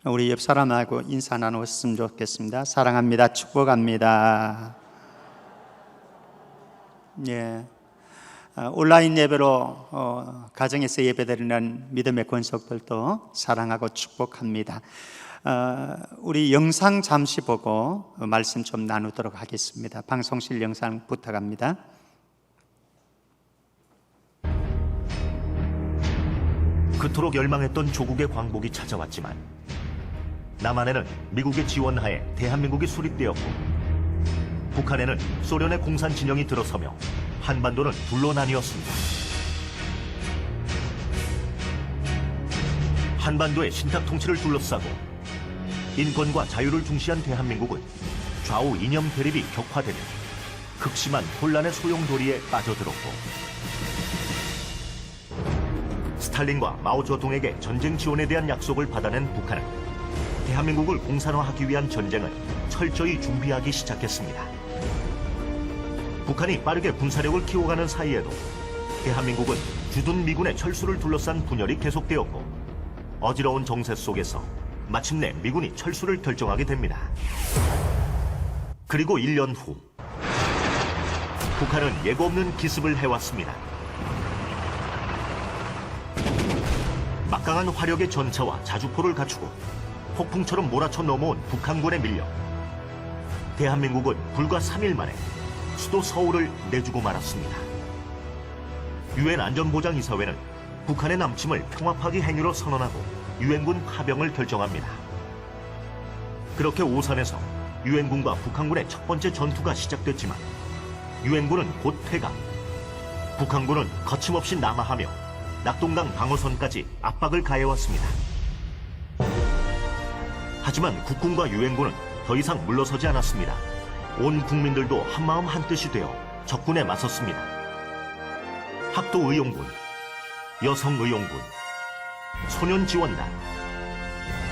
우리 옆 사람하고 인사 나누었으면 좋겠습니다. 사랑합니다. 축복합니다. 예. 온라인 예배로 가정에서 예배드리는 믿음의 권속들도 사랑하고 축복합니다. 우리 영상 잠시 보고 말씀 좀 나누도록 하겠습니다. 방송실 영상 부탁합니다. 그토록 열망했던 조국의 광복이 찾아왔지만 남한에는 미국의 지원하에 대한민국이 수립되었고 북한에는 소련의 공산 진영이 들어서며 한반도는 둘로 나뉘었습니다. 한반도의 신탁 통치를 둘러싸고 인권과 자유를 중시한 대한민국은 좌우 이념 대립이 격화되며 극심한 혼란의 소용돌이에 빠져들었고 스탈린과 마오쩌둥에게 전쟁 지원에 대한 약속을 받아낸 북한은 대한민국을 공산화하기 위한 전쟁을 철저히 준비하기 시작했습니다. 북한이 빠르게 군사력을 키워가는 사이에도 대한민국은 주둔 미군의 철수를 둘러싼 분열이 계속되었고 어지러운 정세 속에서 마침내 미군이 철수를 결정하게 됩니다. 그리고 1년 후 북한은 예고 없는 기습을 해왔습니다. 막강한 화력의 전차와 자주포를 갖추고 폭풍처럼 몰아쳐 넘어온 북한군에 밀려 대한민국은 불과 3일 만에 수도 서울을 내주고 말았습니다. 유엔 안전보장이사회는 북한의 남침을 평화파기 행위로 선언하고 유엔군 파병을 결정합니다. 그렇게 오산에서 유엔군과 북한군의 첫 번째 전투가 시작됐지만 유엔군은 곧 퇴각, 북한군은 거침없이 남하하며 낙동강 방어선까지 압박을 가해왔습니다. 하지만 국군과 유엔군은 더 이상 물러서지 않았습니다. 온 국민들도 한마음 한뜻이 되어 적군에 맞섰습니다. 학도의용군, 여성의용군, 소년지원단,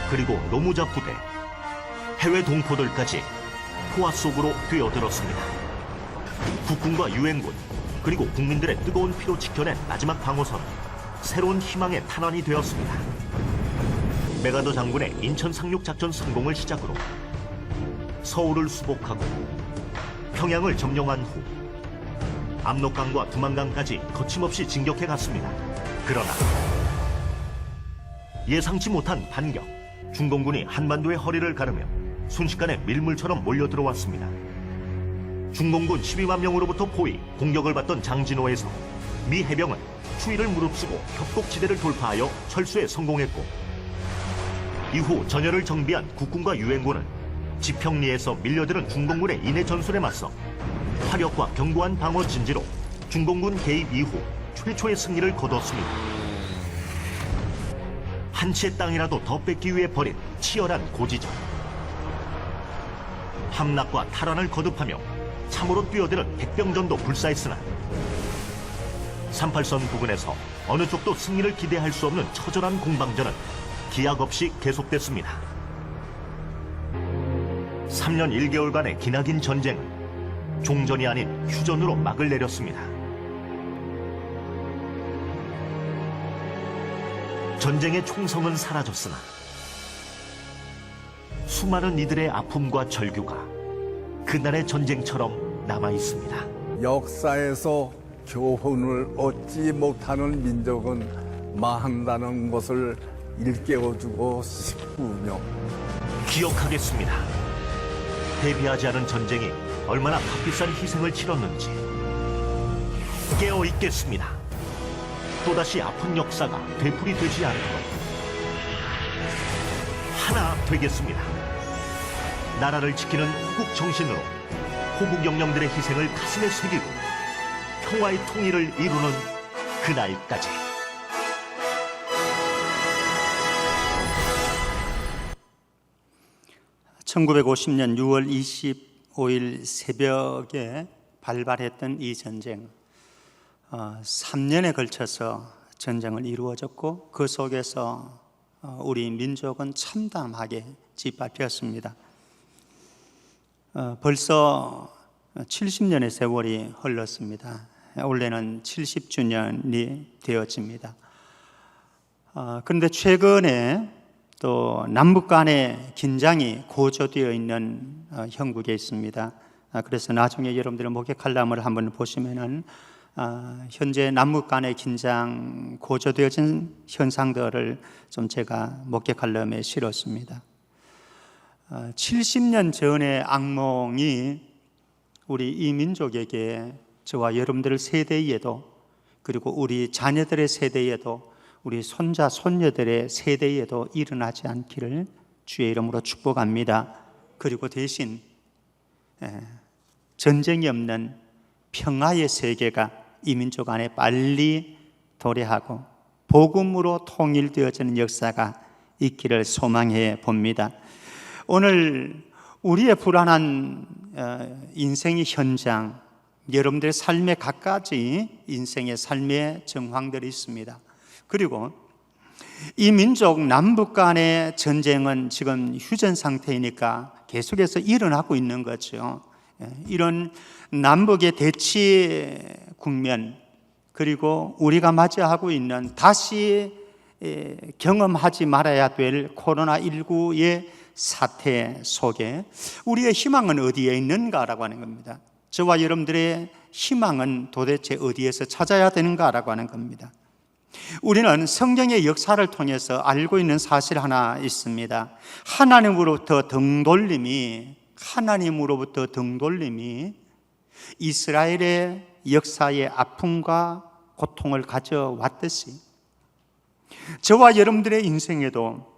그리고 노무자 부대, 해외 동포들까지 포화 속으로 뛰어들었습니다. 국군과 유엔군, 그리고 국민들의 뜨거운 피로 지켜낸 마지막 방어선은 새로운 희망의 탄환이 되었습니다. 메가더 장군의 인천 상륙작전 성공을 시작으로 서울을 수복하고 평양을 점령한 후 압록강과 두만강까지 거침없이 진격해 갔습니다. 그러나 예상치 못한 반격, 중공군이 한반도의 허리를 가르며 순식간에 밀물처럼 몰려들어왔습니다. 중공군 12만 명으로부터 포위, 공격을 받던 장진호에서 미 해병은 추위를 무릅쓰고 협곡지대를 돌파하여 철수에 성공했고 이후 전열을 정비한 국군과 유엔군은 지평리에서 밀려드는 중공군의 인해 전술에 맞서 화력과 견고한 방어 진지로 중공군 개입 이후 최초의 승리를 거뒀습니다. 한 채 땅이라도 더 뺏기 위해 벌인 치열한 고지전. 함락과 탈환을 거듭하며 참으로 뛰어드는 백병전도 불사했으나 38선 부근에서 어느 쪽도 승리를 기대할 수 없는 처절한 공방전은 기약 없이 계속됐습니다. 3년 1개월간의 기나긴 전쟁은 종전이 아닌 휴전으로 막을 내렸습니다. 전쟁의 총성은 사라졌으나 수많은 이들의 아픔과 절규가 그날의 전쟁처럼 남아있습니다. 역사에서 교훈을 얻지 못하는 민족은 망한다는 것을 일깨워주고 싶으며 기억하겠습니다. 대비하지 않은 전쟁이 얼마나 값비싼 희생을 치렀는지 깨어있겠습니다. 또다시 아픈 역사가 되풀이되지 않도록 하나 되겠습니다. 나라를 지키는 호국 정신으로 호국 영령들의 희생을 가슴에 새기고 평화의 통일을 이루는 그날까지. (1950년 6월 25일) 새벽에 발발했던 이 전쟁, 3년에 걸쳐서 전쟁을 이루어졌고 그 속에서 우리 민족은 참담하게 짓밟혔습니다. 벌써 70년의 세월이 흘렀습니다. 올해는 70주년이 되어집니다. 그런데 최근에 또 남북 간의 긴장이 고조되어 있는 형국에 있습니다. 그래서 나중에 여러분들의 목회 칼럼을 한번 보시면은 현재 남북 간의 긴장 고조되어진 현상들을 좀 제가 목회 칼럼에 실었습니다. 70년 전의 악몽이 우리 이 민족에게 저와 여러분들 세대에도, 그리고 우리 자녀들의 세대에도, 우리 손자 손녀들의 세대에도 일어나지 않기를 주의 이름으로 축복합니다. 그리고 대신 전쟁이 없는 평화의 세계가 이 민족 안에 빨리 도래하고 복음으로 통일되어지는 역사가 있기를 소망해 봅니다. 오늘 우리의 불안한 인생의 현장, 여러분들의 삶에 갖가지 인생의 삶의 정황들이 있습니다. 그리고 이 민족 남북 간의 전쟁은 지금 휴전 상태이니까 계속해서 일어나고 있는 거죠. 이런 남북의 대치 국면, 그리고 우리가 맞이하고 있는 다시 경험하지 말아야 될 코로나19의 사태 속에 우리의 희망은 어디에 있는가라고 하는 겁니다. 저와 여러분들의 희망은 도대체 어디에서 찾아야 되는가라고 하는 겁니다. 우리는 성경의 역사를 통해서 알고 있는 사실 하나 있습니다. 하나님으로부터 등돌림이 이스라엘의 역사의 아픔과 고통을 가져왔듯이 저와 여러분들의 인생에도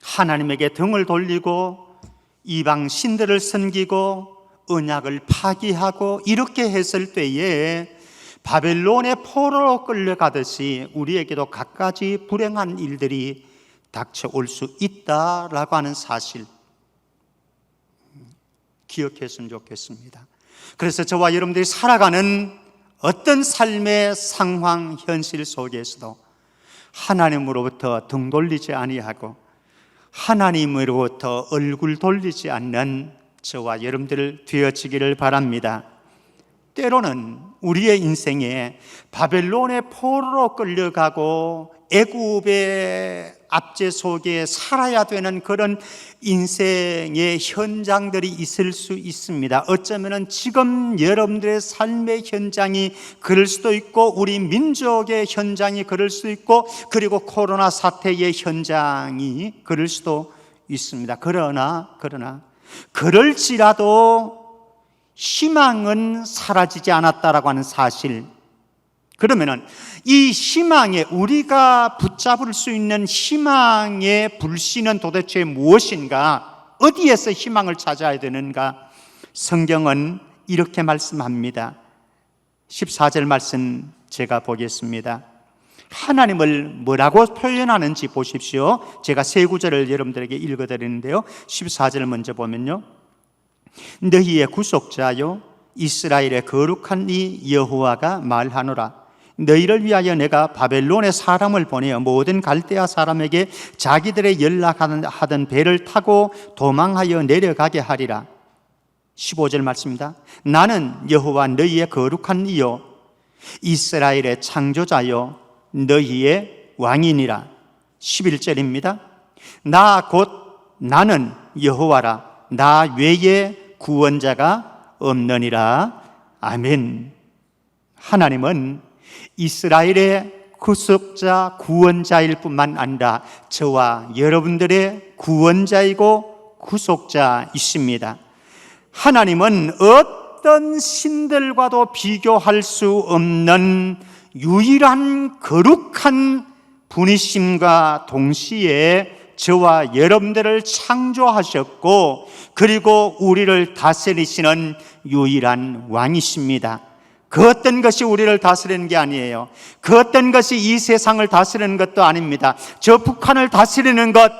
하나님에게 등을 돌리고 이방 신들을 섬기고 언약을 파기하고 이렇게 했을 때에 바벨론의 포로로 끌려가듯이 우리에게도 갖가지 불행한 일들이 닥쳐올 수 있다라고 하는 사실 기억했으면 좋겠습니다. 그래서 저와 여러분들이 살아가는 어떤 삶의 상황, 현실 속에서도 하나님으로부터 등 돌리지 아니하고 하나님으로부터 얼굴 돌리지 않는 저와 여러분들 되어지기를 바랍니다. 때로는 우리의 인생에 바벨론의 포로로 끌려가고 애굽의 압제 속에 살아야 되는 그런 인생의 현장들이 있을 수 있습니다. 어쩌면 지금 여러분들의 삶의 현장이 그럴 수도 있고 우리 민족의 현장이 그럴 수 있고 그리고 코로나 사태의 현장이 그럴 수도 있습니다. 그러나 그럴지라도 희망은 사라지지 않았다라고 하는 사실, 그러면은 이 희망에 우리가 붙잡을 수 있는 희망의 불씨는 도대체 무엇인가? 어디에서 희망을 찾아야 되는가? 성경은 이렇게 말씀합니다. 14절 말씀 제가 보겠습니다. 하나님을 뭐라고 표현하는지 보십시오. 제가 세 구절을 여러분들에게 읽어드리는데요, 14절 먼저 보면요, 너희의 구속자요 이스라엘의 거룩한 이 여호와가 말하노라. 너희를 위하여 내가 바벨론의 사람을 보내어 모든 갈대아 사람에게 자기들의 연락하던 배를 타고 도망하여 내려가게 하리라. 15절 말씀입니다. 나는 여호와 너희의 거룩한 이요 이스라엘의 창조자요 너희의 왕이니라. 11절입니다. 나 곧 나는 여호와라. 나 외에 구원자가 없느니라. 아멘. 하나님은 이스라엘의 구속자, 구원자일 뿐만 아니라 저와 여러분들의 구원자이고 구속자이십니다. 하나님은 어떤 신들과도 비교할 수 없는 유일한 거룩한 분이심과 동시에 저와 여러분들을 창조하셨고 그리고 우리를 다스리시는 유일한 왕이십니다. 그 어떤 것이 우리를 다스리는 게 아니에요. 그 어떤 것이 이 세상을 다스리는 것도 아닙니다. 저 북한을 다스리는 것,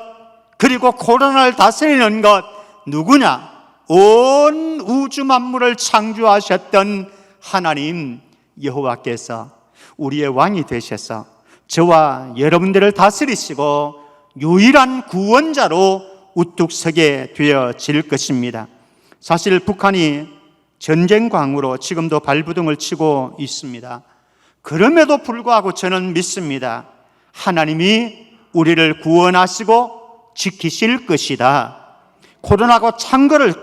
그리고 코로나를 다스리는 것, 누구냐? 온 우주 만물을 창조하셨던 하나님 여호와께서 우리의 왕이 되셔서 저와 여러분들을 다스리시고 유일한 구원자로 우뚝 서게 되어질 것입니다. 사실 북한이 전쟁광으로 지금도 발부둥을 치고 있습니다. 그럼에도 불구하고 저는 믿습니다. 하나님이 우리를 구원하시고 지키실 것이다. 코로나가 창궐을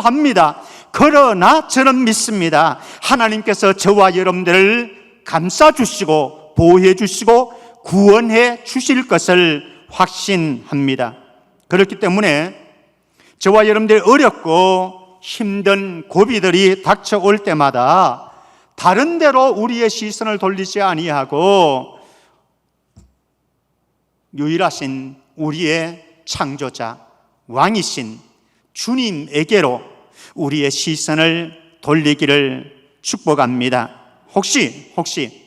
합니다. 그러나 저는 믿습니다. 하나님께서 저와 여러분들을 감싸주시고 보호해주시고 구원해 주실 것을 확신합니다. 그렇기 때문에 저와 여러분들이 어렵고 힘든 고비들이 닥쳐올 때마다 다른 데로 우리의 시선을 돌리지 아니하고 유일하신 우리의 창조자, 왕이신 주님에게로 우리의 시선을 돌리기를 축복합니다. 혹시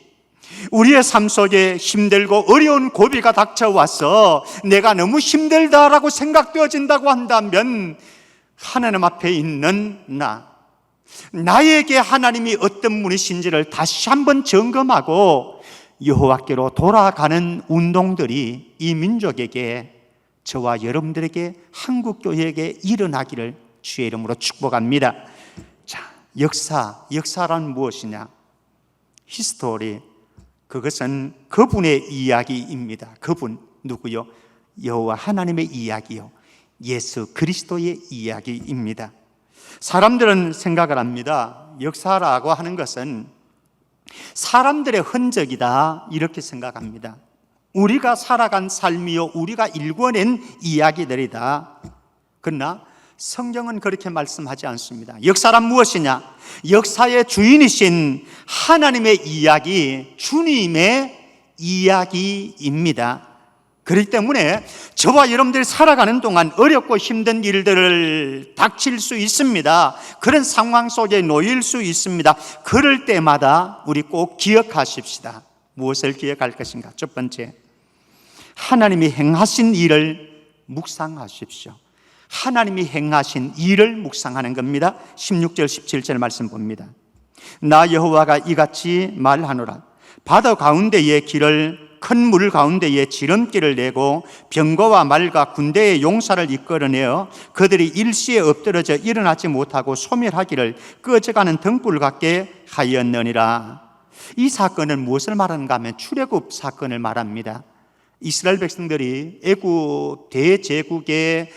우리의 삶 속에 힘들고 어려운 고비가 닥쳐와서 내가 너무 힘들다라고 생각되어진다고 한다면 하나님 앞에 있는 나에게 하나님이 어떤 분이신지를 다시 한번 점검하고 여호와께로 돌아가는 운동들이 이 민족에게, 저와 여러분들에게, 한국교회에게 일어나기를 주의 이름으로 축복합니다. 자, 역사란 무엇이냐? 히스토리, 그것은 그분의 이야기입니다. 그분 누구요? 여호와 하나님의 이야기요, 예수 그리스도의 이야기입니다. 사람들은 생각을 합니다. 역사라고 하는 것은 사람들의 흔적이다, 이렇게 생각합니다. 우리가 살아간 삶이요, 우리가 일궈낸 이야기들이다. 그러나 성경은 그렇게 말씀하지 않습니다. 역사란 무엇이냐? 역사의 주인이신 하나님의 이야기, 주님의 이야기입니다. 그렇기 때문에 저와 여러분들이 살아가는 동안 어렵고 힘든 일들을 닥칠 수 있습니다. 그런 상황 속에 놓일 수 있습니다. 그럴 때마다 우리 꼭 기억하십시다. 무엇을 기억할 것인가? 첫 번째, 하나님이 행하신 일을 묵상하십시오. 하나님이 행하신 일을 묵상하는 겁니다. 16절 17절 말씀 봅니다. 나 여호와가 이같이 말하노라. 바다 가운데의 길을, 큰 물 가운데에 지름길을 내고 병거와 말과 군대의 용사를 이끌어내어 그들이 일시에 엎드러져 일어나지 못하고 소멸하기를 꺼져가는 등불 같게 하였느니라. 이 사건은 무엇을 말하는가 하면 출애굽 사건을 말합니다. 이스라엘 백성들이 애굽 대제국의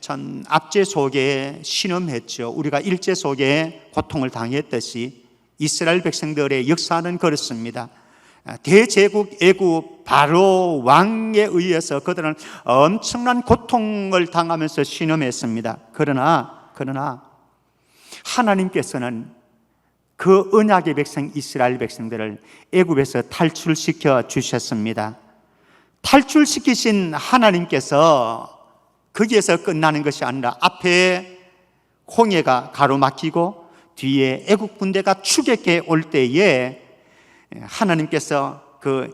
전 압제 속에 신음했죠. 우리가 일제 속에 고통을 당했듯이 이스라엘 백성들의 역사는 그렇습니다. 대제국 애굽 바로 왕에 의해서 그들은 엄청난 고통을 당하면서 신음했습니다. 그러나 하나님께서는 그 언약의 백성 이스라엘 백성들을 애굽에서 탈출시켜 주셨습니다. 탈출시키신 하나님께서 거기에서 끝나는 것이 아니라 앞에 홍해가 가로막히고 뒤에 애국 군대가 추격해 올 때에 하나님께서 그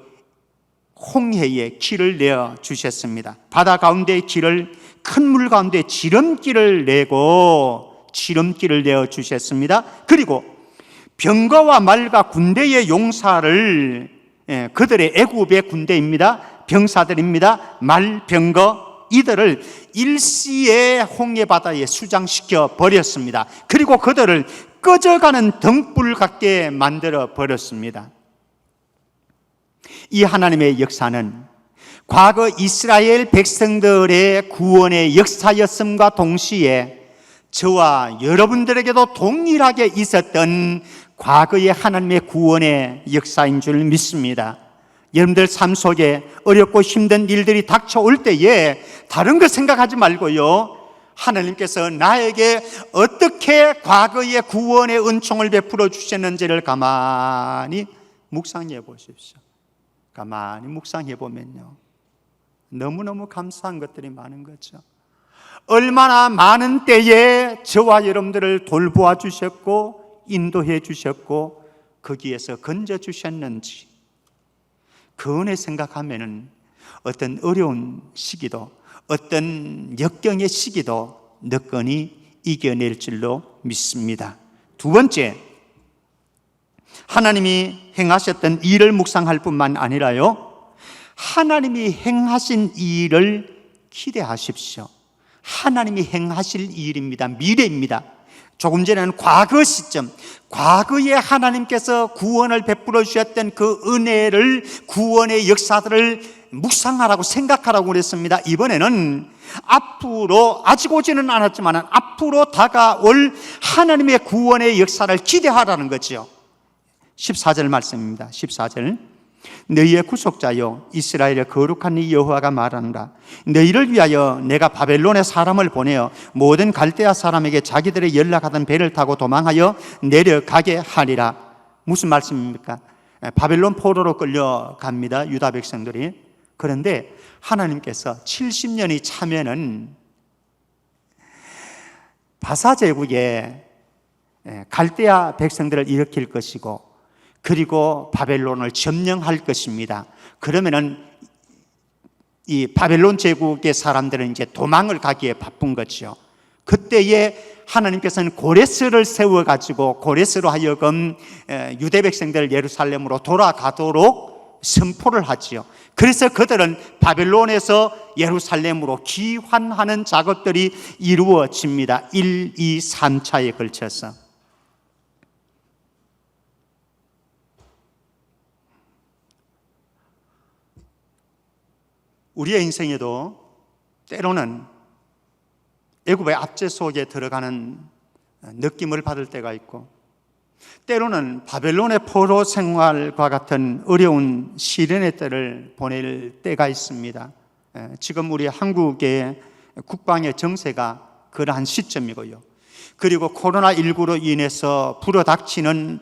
홍해에 길을 내어 주셨습니다. 바다 가운데의 길을, 큰 물 가운데 지름길을 내어 주셨습니다. 그리고 병거와 말과 군대의 용사를, 그들의 애굽의 군대입니다. 병사들입니다. 말, 병거, 이들을 일시에 홍해 바다에 수장시켜 버렸습니다. 그리고 그들을 꺼져가는 등불 같게 만들어 버렸습니다. 이 하나님의 역사는 과거 이스라엘 백성들의 구원의 역사였음과 동시에 저와 여러분들에게도 동일하게 있었던 과거의 하나님의 구원의 역사인 줄 믿습니다. 여러분들 삶 속에 어렵고 힘든 일들이 닥쳐올 때에 다른 거 생각하지 말고요, 하나님께서 나에게 어떻게 과거의 구원의 은총을 베풀어 주셨는지를 가만히 묵상해 보십시오. 가만히 묵상해 보면요, 너무너무 감사한 것들이 많은 거죠. 얼마나 많은 때에 저와 여러분들을 돌보아 주셨고 인도해 주셨고 거기에서 건져 주셨는지, 그 은혜 생각하면은 어떤 어려운 시기도, 어떤 역경의 시기도 너끈히 이겨낼 줄로 믿습니다. 두 번째, 하나님이 행하셨던 일을 묵상할 뿐만 아니라요, 하나님이 행하신 일을 기대하십시오. 하나님이 행하실 일입니다. 미래입니다. 조금 전에는 과거 시점, 과거에 하나님께서 구원을 베풀어 주셨던 그 은혜를, 구원의 역사들을 묵상하라고, 생각하라고 그랬습니다. 이번에는 앞으로, 아직 오지는 않았지만 앞으로 다가올 하나님의 구원의 역사를 기대하라는 거죠. 14절 말씀입니다. 14절. 너희의 구속자여 이스라엘의 거룩한 이 여호와가 말하노라. 너희를 위하여 내가 바벨론에 사람을 보내어 모든 갈대아 사람에게 자기들의 연락하던 배를 타고 도망하여 내려가게 하리라. 무슨 말씀입니까? 바벨론 포로로 끌려갑니다, 유다 백성들이. 그런데 하나님께서 70년이 차면은 바사 제국에 갈대아 백성들을 일으킬 것이고, 그리고 바벨론을 점령할 것입니다. 그러면은 이 바벨론 제국의 사람들은 이제 도망을 가기에 바쁜 거죠. 그때에 하나님께서는 고레스를 세워가지고 고레스로 하여금 유대 백성들 예루살렘으로 돌아가도록 선포를 하지요. 그래서 그들은 바벨론에서 예루살렘으로 귀환하는 작업들이 이루어집니다. 1, 2, 3차에 걸쳐서. 우리의 인생에도 때로는 애굽의 압제 속에 들어가는 느낌을 받을 때가 있고, 때로는 바벨론의 포로 생활과 같은 어려운 시련의 때를 보낼 때가 있습니다. 지금 우리 한국의 국방의 정세가 그러한 시점이고요. 그리고 코로나19로 인해서 불어닥치는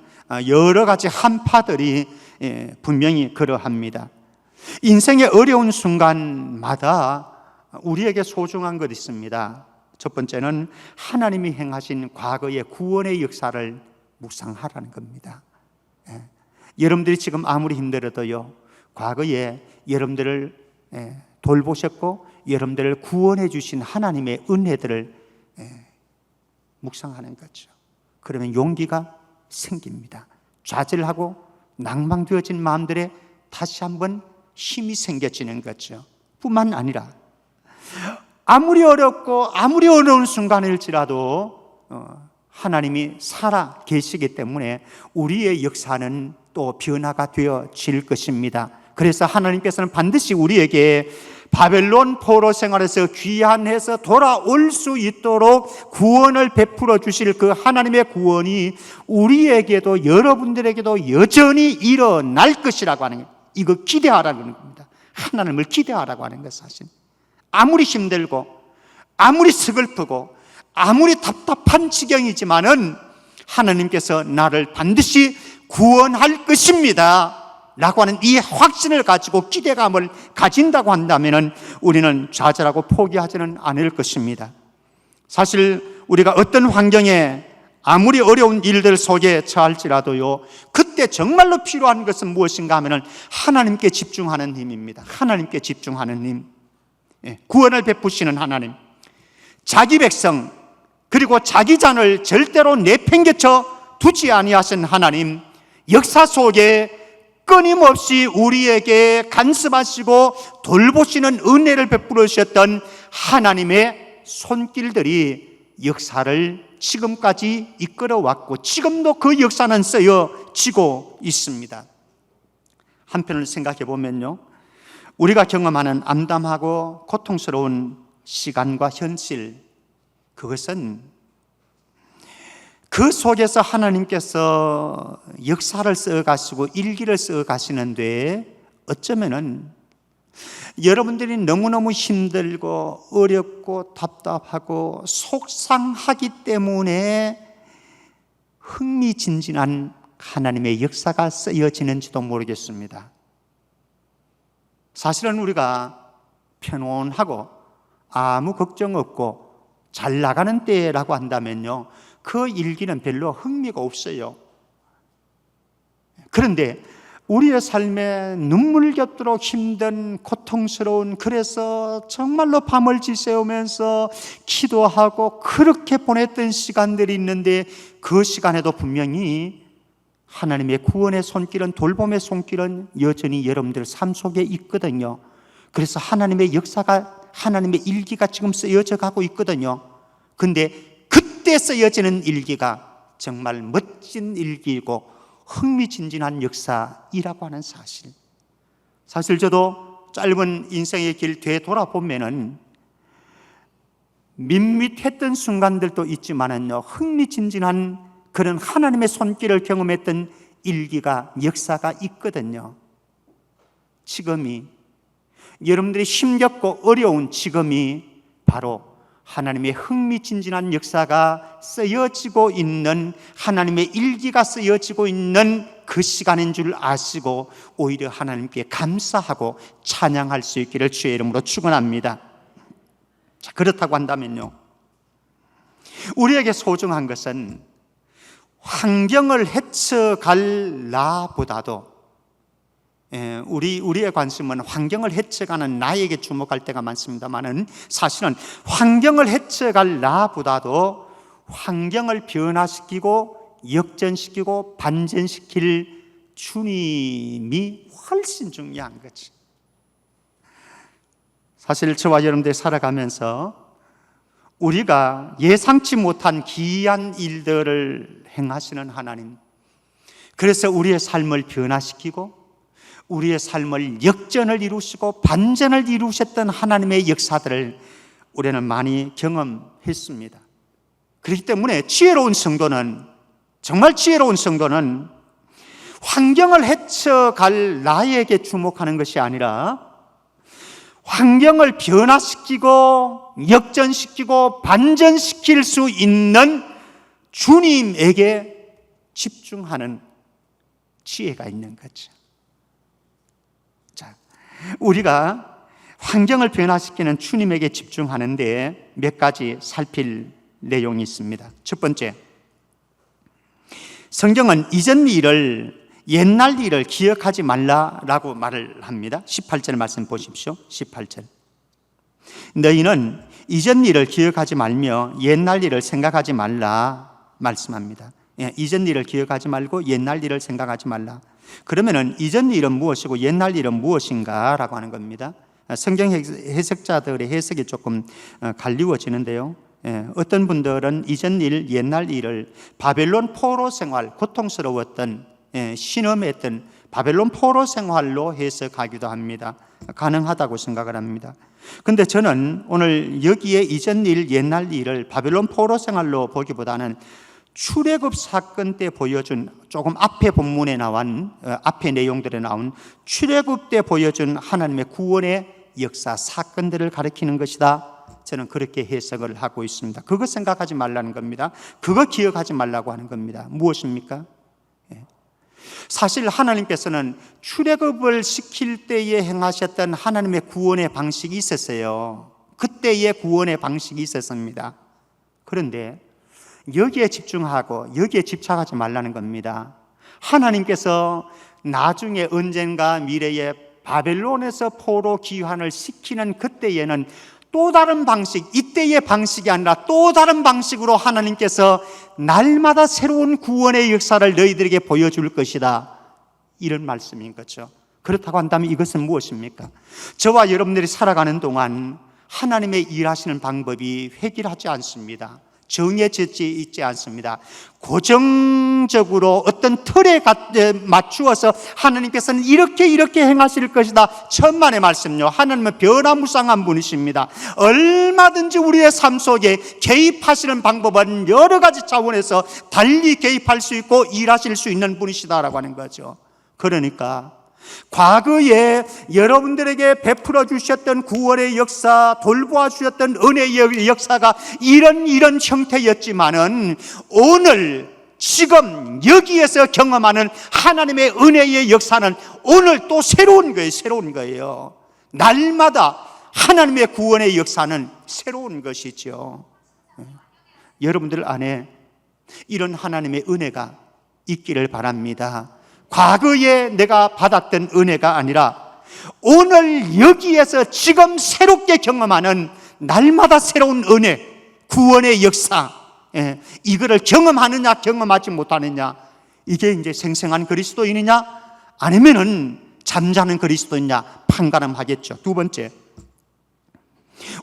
여러 가지 한파들이 분명히 그러합니다. 인생의 어려운 순간마다 우리에게 소중한 것이 있습니다. 첫 번째는 하나님이 행하신 과거의 구원의 역사를 묵상하라는 겁니다. 여러분들이 지금 아무리 힘들어도요, 과거에 여러분들을 돌보셨고 여러분들을 구원해 주신 하나님의 은혜들을 묵상하는 거죠. 그러면 용기가 생깁니다. 좌절하고 낭망되어진 마음들에 다시 한번 힘이 생겨지는 거죠. 뿐만 아니라 아무리 어렵고 아무리 어려운 순간일지라도 하나님이 살아 계시기 때문에 우리의 역사는 또 변화가 되어질 것입니다. 그래서 하나님께서는 반드시 우리에게 바벨론 포로 생활에서 귀환해서 돌아올 수 있도록 구원을 베풀어 주실 그 하나님의 구원이 우리에게도, 여러분들에게도 여전히 일어날 것이라고 하는 거예요. 이거 기대하라는 겁니다. 하나님을 기대하라고 하는 것. 사실 아무리 힘들고 아무리 서글프고 아무리 답답한 지경이지만은 하나님께서 나를 반드시 구원할 것입니다 라고 하는 이 확신을 가지고 기대감을 가진다고 한다면은 우리는 좌절하고 포기하지는 않을 것입니다. 사실 우리가 어떤 환경에 아무리 어려운 일들 속에 처할지라도요, 그때 정말로 필요한 것은 무엇인가 하면은 하나님께 집중하는 힘입니다. 하나님께 집중하는 힘. 구원을 베푸시는 하나님, 자기 백성 그리고 자기 잔을 절대로 내팽개쳐 두지 아니하신 하나님, 역사 속에 끊임없이 우리에게 간섭하시고 돌보시는 은혜를 베풀어 주셨던 하나님의 손길들이 역사를 지금까지 이끌어왔고 지금도 그 역사는 쓰여지고 있습니다. 한편을 생각해 보면요, 우리가 경험하는 암담하고 고통스러운 시간과 현실, 그것은 그 속에서 하나님께서 역사를 써가시고 일기를 써가시는데 어쩌면은 여러분들이 너무너무 힘들고 어렵고 답답하고 속상하기 때문에 흥미진진한 하나님의 역사가 쓰여지는지도 모르겠습니다. 사실은 우리가 편안하고 아무 걱정 없고 잘 나가는 때라고 한다면요, 그 일기는 별로 흥미가 없어요. 그런데 우리의 삶에 눈물 겹도록 힘든 고통스러운, 그래서 정말로 밤을 지새우면서 기도하고 그렇게 보냈던 시간들이 있는데 그 시간에도 분명히 하나님의 구원의 손길은, 돌봄의 손길은 여전히 여러분들 삶 속에 있거든요. 그래서 하나님의 역사가, 하나님의 일기가 지금 쓰여져 가고 있거든요. 근데 그때 쓰여지는 일기가 정말 멋진 일기이고 흥미진진한 역사이라고 하는 사실. 사실 저도 짧은 인생의 길 되돌아보면은 밋밋했던 순간들도 있지만은요, 흥미진진한 그런 하나님의 손길을 경험했던 일기가, 역사가 있거든요. 지금이, 여러분들이 힘겹고 어려운 지금이 바로 하나님의 흥미진진한 역사가 쓰여지고 있는, 하나님의 일기가 쓰여지고 있는 그 시간인 줄 아시고 오히려 하나님께 감사하고 찬양할 수 있기를 주의 이름으로 축원합니다. 자, 그렇다고 한다면요, 우리에게 소중한 것은 환경을 헤쳐갈 나보다도, 우리의 관심은 환경을 헤쳐가는 나에게 주목할 때가 많습니다만은, 사실은 환경을 헤쳐갈 나보다도 환경을 변화시키고 역전시키고 반전시킬 주님이 훨씬 중요한 거지. 사실 저와 여러분들이 살아가면서 우리가 예상치 못한 기이한 일들을 행하시는 하나님, 그래서 우리의 삶을 변화시키고 우리의 삶을 역전을 이루시고 반전을 이루셨던 하나님의 역사들을 우리는 많이 경험했습니다. 그렇기 때문에 지혜로운 성도는, 정말 지혜로운 성도는 환경을 헤쳐갈 나에게 주목하는 것이 아니라 환경을 변화시키고 역전시키고 반전시킬 수 있는 주님에게 집중하는 지혜가 있는 거죠. 자, 우리가 환경을 변화시키는 주님에게 집중하는데 몇 가지 살필 내용이 있습니다. 첫 번째, 성경은 이전 일을, 옛날 일을 기억하지 말라라고 말을 합니다. 18절 말씀 보십시오. 18절. 너희는 이전 일을 기억하지 말며 옛날 일을 생각하지 말라 말씀합니다. 이전 일을 기억하지 말고 옛날 일을 생각하지 말라. 그러면은 이전 일은 무엇이고 옛날 일은 무엇인가 라고 하는 겁니다. 성경 해석자들의 해석이 조금 갈리워지는데요, 어떤 분들은 이전 일, 옛날 일을 바벨론 포로 생활, 고통스러웠던, 신음했던 바벨론 포로 생활로 해석하기도 합니다. 가능하다고 생각을 합니다. 근데 저는 오늘 여기에 이전 일, 옛날 일을 바벨론 포로 생활로 보기보다는 출애굽 사건 때 보여준, 조금 앞에 본문에 나온, 앞에 내용들에 나온 출애굽 때 보여준 하나님의 구원의 역사, 사건들을 가리키는 것이다. 저는 그렇게 해석을 하고 있습니다. 그거 생각하지 말라는 겁니다. 그거 기억하지 말라고 하는 겁니다. 무엇입니까? 사실 하나님께서는 출애굽을 시킬 때에 행하셨던 하나님의 구원의 방식이 있었어요. 그때의 구원의 방식이 있었습니다. 그런데 여기에 집중하고 여기에 집착하지 말라는 겁니다. 하나님께서 나중에 언젠가 미래에 바벨론에서 포로 귀환을 시키는 그때에는 또 다른 방식, 이때의 방식이 아니라 또 다른 방식으로 하나님께서 날마다 새로운 구원의 역사를 너희들에게 보여줄 것이다, 이런 말씀인 거죠. 그렇다고 한다면 이것은 무엇입니까? 저와 여러분들이 살아가는 동안 하나님의 일하시는 방법이 획일하지 않습니다. 정해지지 있지 않습니다. 고정적으로 어떤 틀에 맞추어서 하나님께서는 이렇게 행하실 것이다, 천만의 말씀요. 하나님은 변화무쌍한 분이십니다. 얼마든지 우리의 삶 속에 개입하시는 방법은 여러 가지 차원에서 달리 개입할 수 있고 일하실 수 있는 분이시다라고 하는 거죠. 그러니까 과거에 여러분들에게 베풀어 주셨던 구원의 역사, 돌보아 주셨던 은혜의 역사가 이런 형태였지만은 오늘 지금 여기에서 경험하는 하나님의 은혜의 역사는 오늘 또 새로운 거예요. 날마다 하나님의 구원의 역사는 새로운 것이죠. 여러분들 안에 이런 하나님의 은혜가 있기를 바랍니다. 과거에 내가 받았던 은혜가 아니라 오늘 여기에서 지금 새롭게 경험하는 날마다 새로운 은혜, 구원의 역사, 이거를 경험하느냐 경험하지 못하느냐, 이게 이제 생생한 그리스도인이냐 아니면은 잠자는 그리스도인이냐 판가름하겠죠. 두 번째,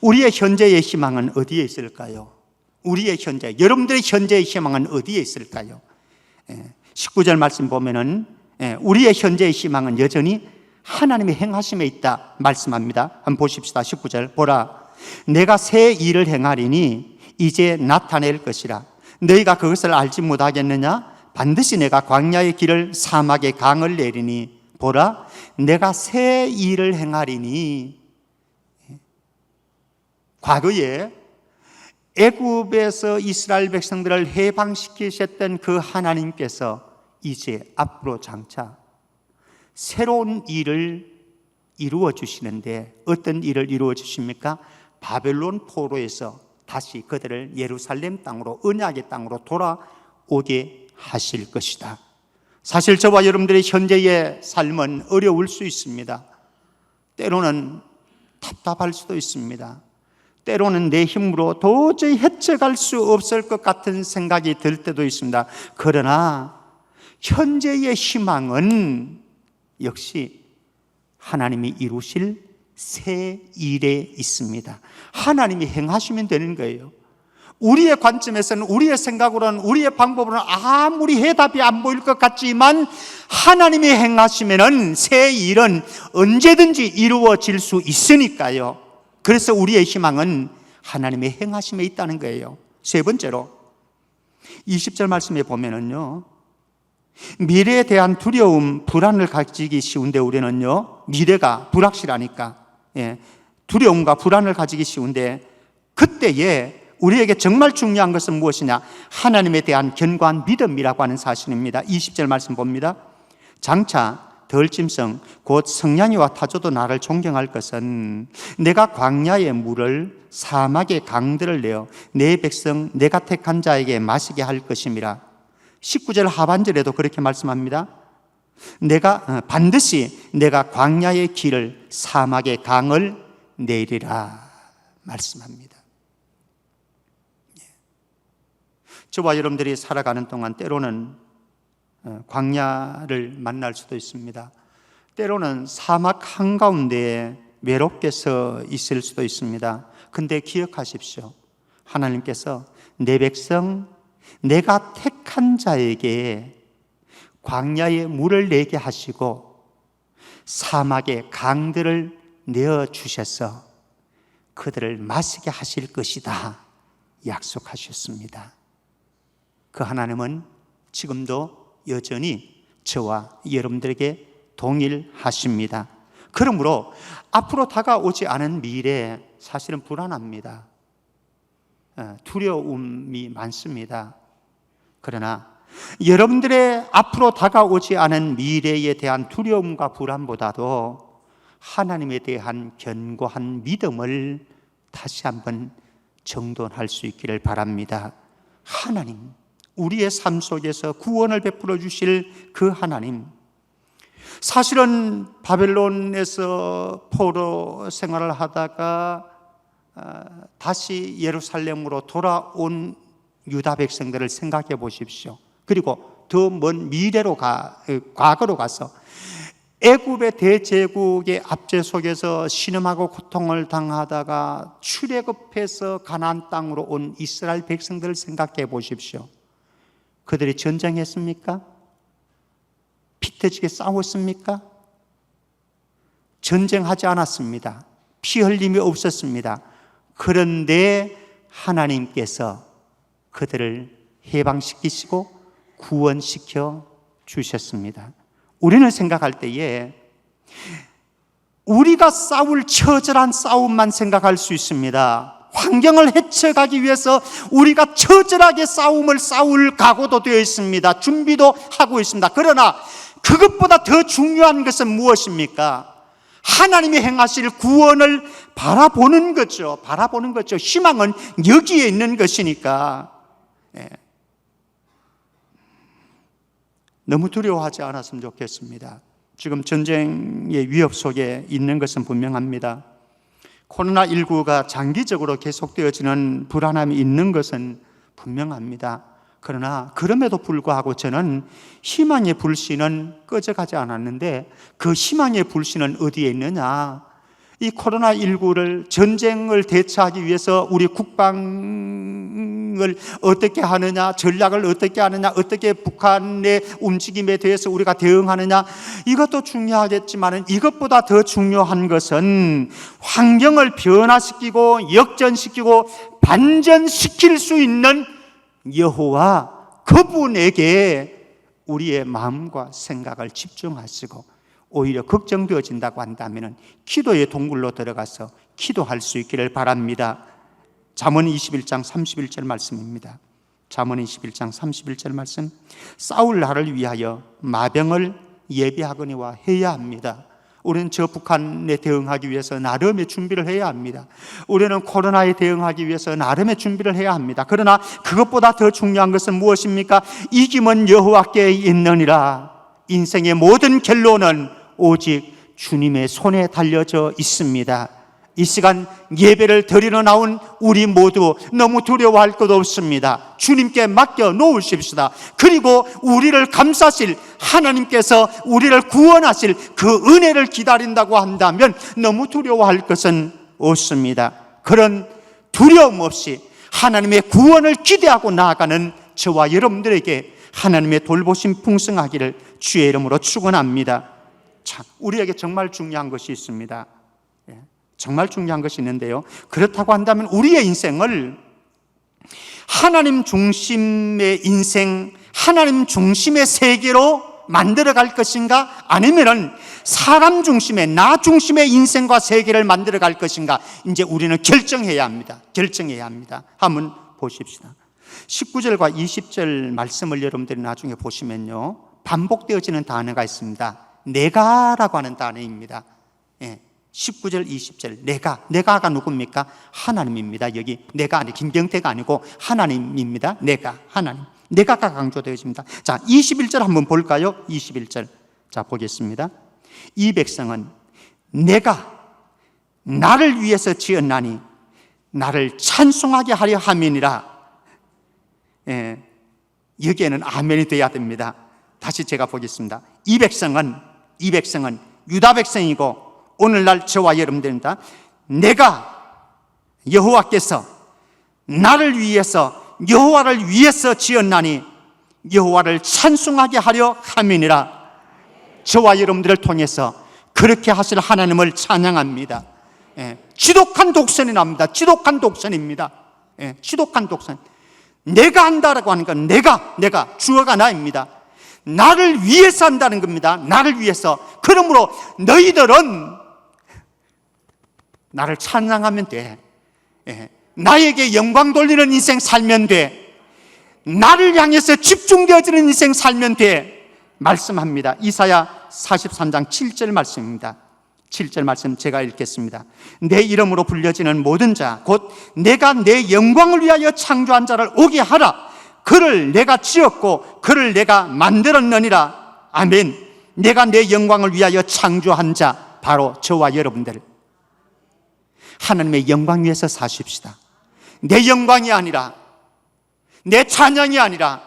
우리의 현재의 희망은 어디에 있을까요? 우리의 현재, 여러분들의 현재의 희망은 어디에 있을까요? 19절 말씀 보면은 우리의 현재의 희망은 여전히 하나님의 행하심에 있다 말씀합니다. 한번 보십시다. 19절 보라, 내가 새 일을 행하리니 이제 나타낼 것이라. 너희가 그것을 알지 못하겠느냐? 반드시 내가 광야의 길을 사막의 강을 내리니 보라, 내가 새 일을 행하리니. 과거에 애굽에서 이스라엘 백성들을 해방시키셨던 그 하나님께서 이제 앞으로 장차 새로운 일을 이루어 주시는데, 어떤 일을 이루어 주십니까? 바벨론 포로에서 다시 그들을 예루살렘 땅으로, 언약의 땅으로 돌아오게 하실 것이다. 사실 저와 여러분들의 현재의 삶은 어려울 수 있습니다. 때로는 답답할 수도 있습니다. 때로는 내 힘으로 도저히 헤쳐갈 수 없을 것 같은 생각이 들 때도 있습니다. 그러나 현재의 희망은 역시 하나님이 이루실 새 일에 있습니다. 하나님이 행하시면 되는 거예요. 우리의 관점에서는, 우리의 생각으로는, 우리의 방법으로는 아무리 해답이 안 보일 것 같지만 하나님이 행하시면은 새 일은 언제든지 이루어질 수 있으니까요. 그래서 우리의 희망은 하나님의 행하심에 있다는 거예요. 세 번째로 20절 말씀에 보면은요, 미래에 대한 두려움, 불안을 가지기 쉬운데 우리는요, 미래가 불확실하니까 두려움과 불안을 가지기 쉬운데, 그때에 우리에게 정말 중요한 것은 무엇이냐? 하나님에 대한 견고한 믿음이라고 하는 사실입니다. 20절 말씀 봅니다. 장차 덜짐승 곧 성냥이와 타조도 나를 존경할 것은 내가 광야의 물을 사막의 강들을 내어 내 백성 내가 택한 자에게 마시게 할 것임이라. 19절 하반절에도 그렇게 말씀합니다. 반드시 내가 광야의 길을 사막의 강을 내리라 말씀합니다. 저와 여러분들이 살아가는 동안 때로는 광야를 만날 수도 있습니다. 때로는 사막 한가운데에 외롭게 서 있을 수도 있습니다. 근데 기억하십시오. 하나님께서 내 백성 내가 택한 자에게 광야에 물을 내게 하시고 사막에 강들을 내어주셔서 그들을 마시게 하실 것이다 약속하셨습니다. 그 하나님은 지금도 여전히 저와 여러분들에게 동일하십니다. 그러므로 앞으로 다가오지 않은 미래, 사실은 불안합니다. 두려움이 많습니다. 그러나 여러분들의 앞으로 다가오지 않은 미래에 대한 두려움과 불안보다도 하나님에 대한 견고한 믿음을 다시 한번 정돈할 수 있기를 바랍니다. 하나님, 우리의 삶 속에서 구원을 베풀어 주실 그 하나님, 사실은 바벨론에서 포로 생활을 하다가 다시 예루살렘으로 돌아온 유다 백성들을 생각해 보십시오. 그리고 더 먼 미래로 과거로 가서 애굽의 대제국의 압제 속에서 신음하고 고통을 당하다가 출애굽해서 가나안 땅으로 온 이스라엘 백성들을 생각해 보십시오. 그들이 전쟁했습니까? 피 터지게 싸웠습니까? 전쟁하지 않았습니다. 피 흘림이 없었습니다. 그런데 하나님께서 그들을 해방시키시고 구원시켜 주셨습니다. 우리는 생각할 때에 우리가 싸울 처절한 싸움만 생각할 수 있습니다. 환경을 헤쳐가기 위해서 우리가 처절하게 싸움을 싸울 각오도 되어 있습니다. 준비도 하고 있습니다. 그러나 그것보다 더 중요한 것은 무엇입니까? 하나님이 행하실 구원을 바라보는 거죠. 바라보는 거죠. 희망은 여기에 있는 것이니까. 너무 두려워하지 않았으면 좋겠습니다. 지금 전쟁의 위협 속에 있는 것은 분명합니다. 코로나19가 장기적으로 계속되어지는 불안함이 있는 것은 분명합니다. 그러나 그럼에도 불구하고 저는 희망의 불씨는 꺼져가지 않았는데, 그 희망의 불씨는 어디에 있느냐? 이 코로나19를 전쟁을 대처하기 위해서 우리 국방을 대응을 어떻게 하느냐, 전략을 어떻게 하느냐, 어떻게 북한의 움직임에 대해서 우리가 대응하느냐, 이것도 중요하겠지만 이것보다 더 중요한 것은 환경을 변화시키고 역전시키고 반전시킬 수 있는 여호와 그분에게 우리의 마음과 생각을 집중하시고 오히려 걱정되어진다고 한다면 기도의 동굴로 들어가서 기도할 수 있기를 바랍니다. 잠언 21장 31절 말씀입니다. 잠언 21장 31절 말씀, 싸울 날을 위하여 마병을 예비하거니와 해야 합니다. 우리는 저 북한에 대응하기 위해서 나름의 준비를 해야 합니다. 우리는 코로나에 대응하기 위해서 나름의 준비를 해야 합니다. 그러나 그것보다 더 중요한 것은 무엇입니까? 이김은 여호와께 있느니라. 인생의 모든 결론은 오직 주님의 손에 달려져 있습니다. 이 시간 예배를 드리러 나온 우리 모두 너무 두려워할 것 없습니다. 주님께 맡겨 놓으십시다. 그리고 우리를 감싸실 하나님께서 우리를 구원하실 그 은혜를 기다린다고 한다면 너무 두려워할 것은 없습니다. 그런 두려움 없이 하나님의 구원을 기대하고 나아가는 저와 여러분들에게 하나님의 돌보심 풍성하기를 주의 이름으로 축원합니다. 참, 우리에게 정말 중요한 것이 있습니다. 정말 중요한 것이 있는데요, 그렇다고 한다면 우리의 인생을 하나님 중심의 인생, 하나님 중심의 세계로 만들어 갈 것인가, 아니면 사람 중심의, 나 중심의 인생과 세계를 만들어 갈 것인가, 이제 우리는 결정해야 합니다. 결정해야 합니다. 한번 보십시다. 19절과 20절 말씀을 여러분들이 나중에 보시면요, 반복되어지는 단어가 있습니다. 내가라고 하는 단어입니다. 19절, 20절, 내가가 누굽니까? 하나님입니다. 여기 내가 아니 김경태가 아니고 하나님입니다. 내가, 하나님, 내가가 강조되어집니다. 자, 21절 한번 볼까요? 21절, 자 보겠습니다. 이 백성은 내가 나를 위해서 지었나니 나를 찬송하게 하려 함이니라. 여기에는 아멘이 돼야 됩니다. 다시 제가 보겠습니다. 이 백성은 유다 백성이고 오늘날 저와 여러분들입니다. 내가 여호와께서 나를 위해서, 여호와를 위해서 지었나니 여호와를 찬송하게 하려 함이니라. 저와 여러분들을 통해서 그렇게 하실 하나님을 찬양합니다. 지독한 독선이 납니다. 지독한 독선입니다. 지독한 독선. 내가 한다라고 하는 건 내가 주어가 나입니다. 나를 위해서 한다는 겁니다. 나를 위해서. 그러므로 너희들은 나를 찬양하면 돼. 나에게 영광 돌리는 인생 살면 돼. 나를 향해서 집중되어지는 인생 살면 돼. 말씀합니다. 이사야 43장 7절 말씀입니다. 7절 말씀 제가 읽겠습니다. 내 이름으로 불려지는 모든 자, 곧 내가 내 영광을 위하여 창조한 자를 오게 하라. 그를 내가 지었고 그를 내가 만들었느니라. 아멘. 내가 내 영광을 위하여 창조한 자, 바로 저와 여러분들, 하나님의 영광 위해서 사십시다. 내 영광이 아니라, 내 찬양이 아니라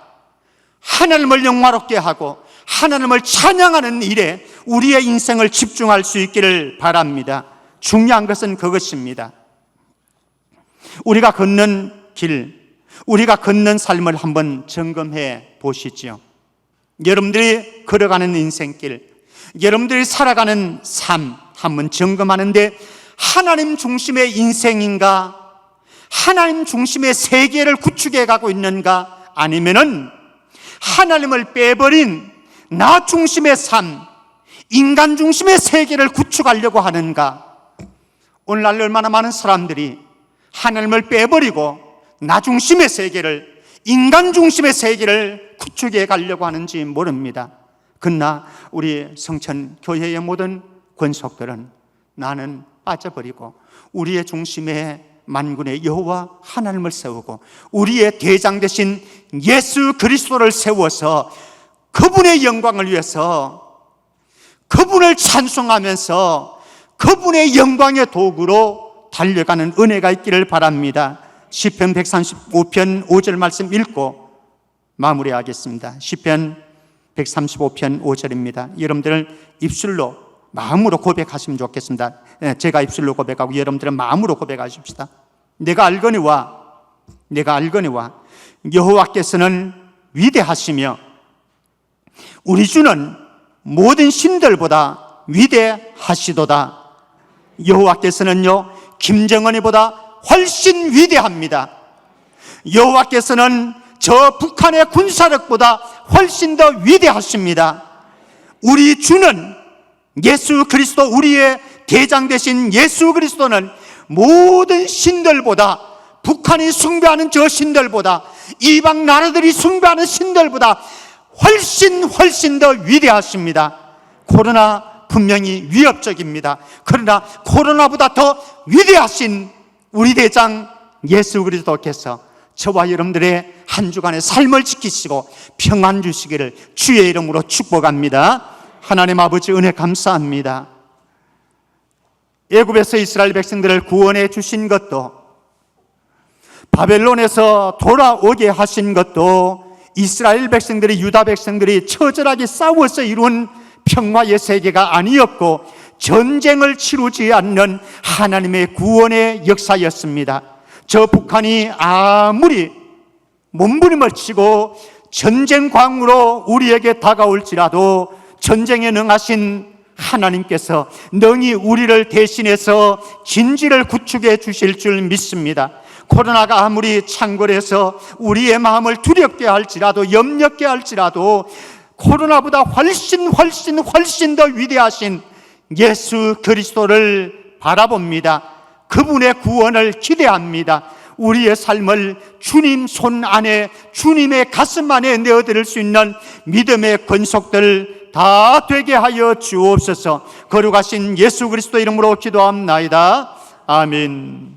하나님을 영화롭게 하고 하나님을 찬양하는 일에 우리의 인생을 집중할 수 있기를 바랍니다. 중요한 것은 그것입니다. 우리가 걷는 길, 우리가 걷는 삶을 한번 점검해 보시죠. 여러분들이 걸어가는 인생길, 여러분들이 살아가는 삶 한번 점검하는데 하나님 중심의 인생인가, 하나님 중심의 세계를 구축해 가고 있는가, 아니면은 하나님을 빼버린 나 중심의 삶, 인간 중심의 세계를 구축하려고 하는가. 오늘날 얼마나 많은 사람들이 하나님을 빼버리고 나 중심의 세계를, 인간 중심의 세계를 구축해 가려고 하는지 모릅니다. 그러나 우리 성천 교회의 모든 권속들은 나는 빠져버리고 우리의 중심에 만군의 여호와 하나님을 세우고 우리의 대장 되신 예수 그리스도를 세워서 그분의 영광을 위해서, 그분을 찬송하면서 그분의 영광의 도구로 달려가는 은혜가 있기를 바랍니다. 시편 135편 5절 말씀 읽고 마무리하겠습니다. 시편 135편 5절입니다. 여러분들 입술로, 마음으로 고백하시면 좋겠습니다. 제가 입술로 고백하고 여러분들은 마음으로 고백하십시다. 내가 알거니와 여호와께서는 위대하시며 우리 주는 모든 신들보다 위대하시도다. 여호와께서는요, 김정은이보다 훨씬 위대합니다. 여호와께서는 저 북한의 군사력보다 훨씬 더 위대하십니다. 우리 주는 예수 그리스도, 우리의 대장 되신 예수 그리스도는 모든 신들보다, 북한이 숭배하는 저 신들보다, 이방 나라들이 숭배하는 신들보다 훨씬 더 위대하십니다. 코로나 분명히 위협적입니다. 그러나 코로나보다 더 위대하신 우리 대장 예수 그리스도께서 저와 여러분들의 한 주간의 삶을 지키시고 평안 주시기를 주의 이름으로 축복합니다. 하나님 아버지, 은혜 감사합니다. 애굽에서 이스라엘 백성들을 구원해 주신 것도, 바벨론에서 돌아오게 하신 것도, 이스라엘 백성들이, 유다 백성들이 처절하게 싸워서 이룬 평화의 세계가 아니었고 전쟁을 치르지 않는 하나님의 구원의 역사였습니다. 저 북한이 아무리 몸부림을 치고 전쟁광으로 우리에게 다가올지라도 전쟁에 능하신 하나님께서 능히 우리를 대신해서 진지를 구축해 주실 줄 믿습니다. 코로나가 아무리 창궐해서 우리의 마음을 두렵게 할지라도, 염렵게 할지라도 코로나보다 훨씬 더 위대하신 예수 그리스도를 바라봅니다. 그분의 구원을 기대합니다. 우리의 삶을 주님 손 안에, 주님의 가슴 안에 내어드릴 수 있는 믿음의 권속들 다 되게 하여 주옵소서. 거룩하신 예수 그리스도 이름으로 기도합나이다. 아멘.